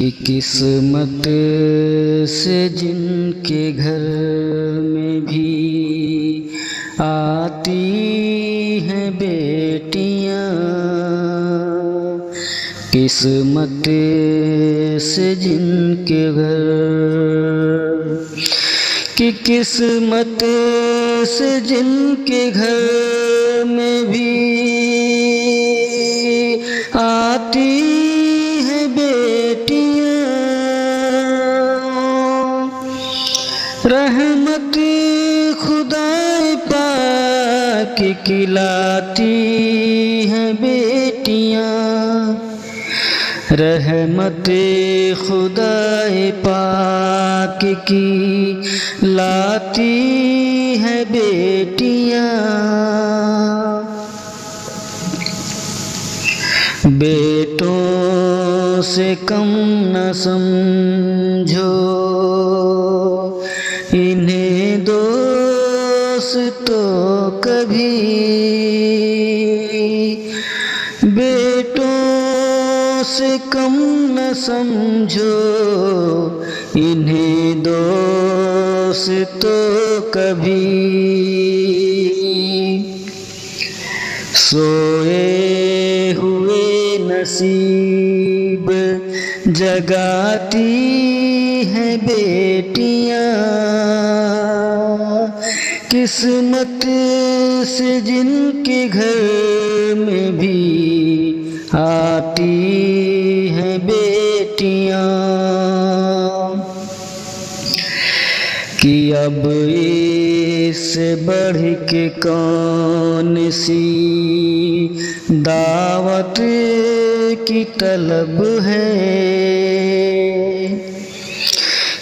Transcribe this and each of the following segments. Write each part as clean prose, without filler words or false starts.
कि किस्मत से जिनके घर में भी आती हैं बेटियां, किस्मत से जिनके घर, कि किस्मत से जिनके घर में भी आती हैं बेटियां, रहमत खुदाए पाक खिलाती हैं बेटियां, रहमत खुदाए पाक की लाती हैं बेटियां। बेटों से कम न समझो इन्हें दोस्तों कभी, बेटों से कम न समझो इन्हें दोस्तों कभी, सोए हुए नसीब जगाती हैं बेटियां, किस्मत से जिनके घर में भी आती हैं बेटियां, कि अब इससे बढ़ के कौन सी दावत की तलब है,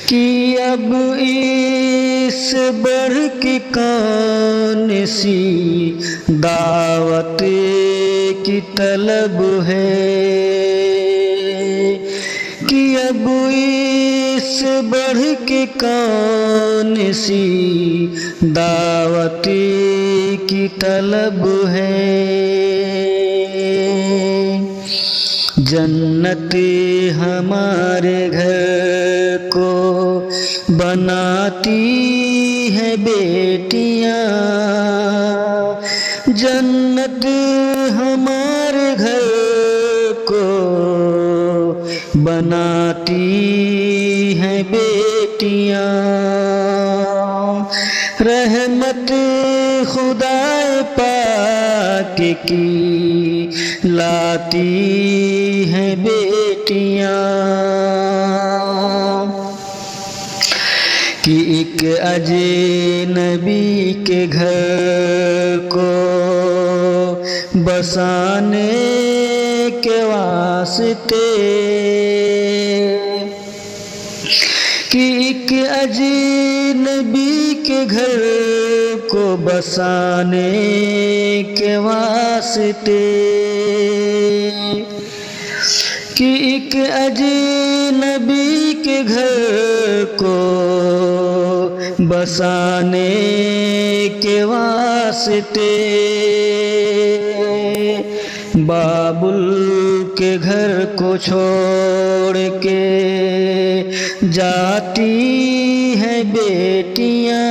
कि अब इससे बढ़ के कौन सी दावत की तलब है, कि अब इससे बढ़ के कौन सी दावत की तलब है। जन्नत हमारे घर को बनाती है बेटियां, जन्नत हमारे घर को बनाती हैं बेटियां, रहमत खुदाए पाक की लाती हैं बेटियां, कि एक अजनबी के घर को बसाने के वास्ते, कि एक अजनबी के घर को बसाने के वास्ते, कि एक अजनबी के घर को बसाने के वास्ते, बाबुल के घर को छोड़ के जाती हैं बेटियां,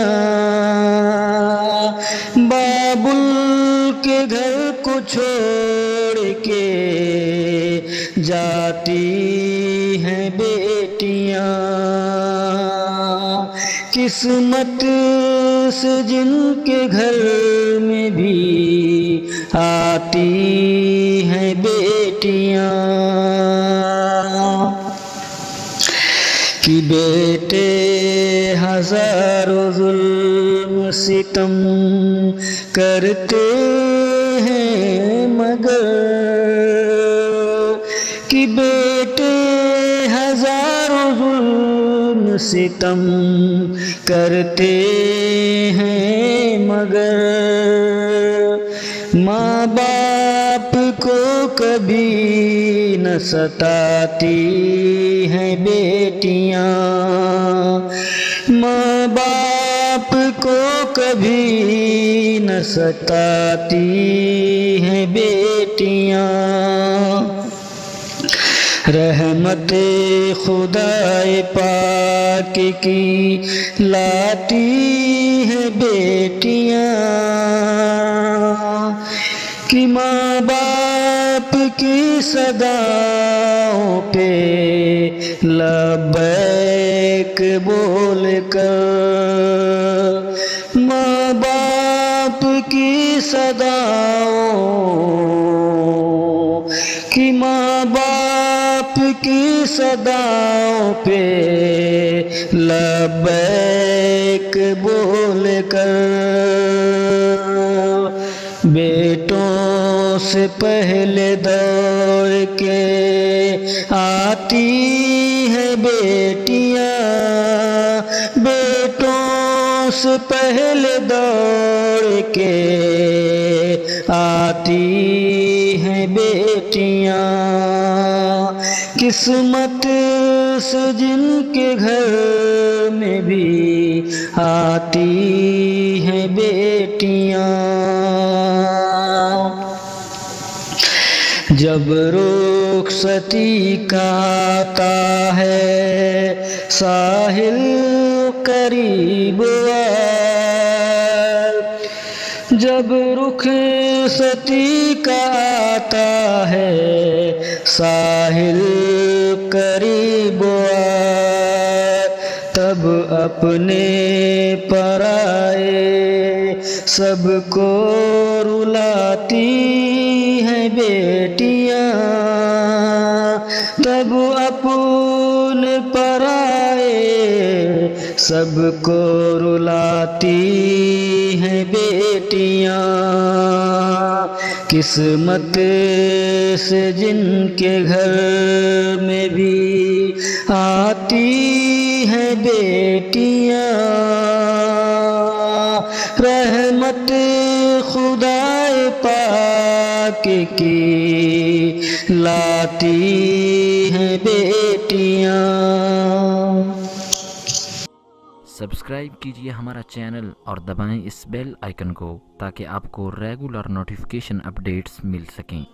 बाबुल के घर को छोड़ के जाती हैं बेटियां, किस्मत से जिनके घर में भी आती हैं बेटियां, कि बेटे हजारों जुल्म सितम करते हैं मगर, कि बेटे हजारों जुल्म सितम करते हैं मगर, माँ बाप को कभी न सताती हैं बेटियां, माँ बाप को कभी न सताती हैं बेटियां, रहमते खुदाए पाक की लाती हैं बेटियां कि माँ बाप की सदाओं पे लब्बैक बोल कर, माँ बाप की सदाओं कि माँ बाप की सदाओं पे लब्बैक बोल कर, बेटों से पहले दौड़ के आती हैं बेटियां, बेटों से पहले दौड़ के आती हैं बेटियां, किस्मत से जिनके घर में भी आती हैं बेटियां। जब रुखसती का आता है साहिल करीब आ, जब रुखसती का आता है साहिल करीब आ, तब अपने पराए सबको रुलाती हैं बेटियां, तब अपने पराए सबको रुलाती हैं बेटियां, किस्मत से जिनके घर में भी आती हैं बेटियां, रहमत खुदाए पाक की लाती हैं बेटियां। सब्सक्राइब कीजिए हमारा चैनल और दबाएं इस बेल आइकन को ताकि आपको रेगुलर नोटिफिकेशन अपडेट्स मिल सकें।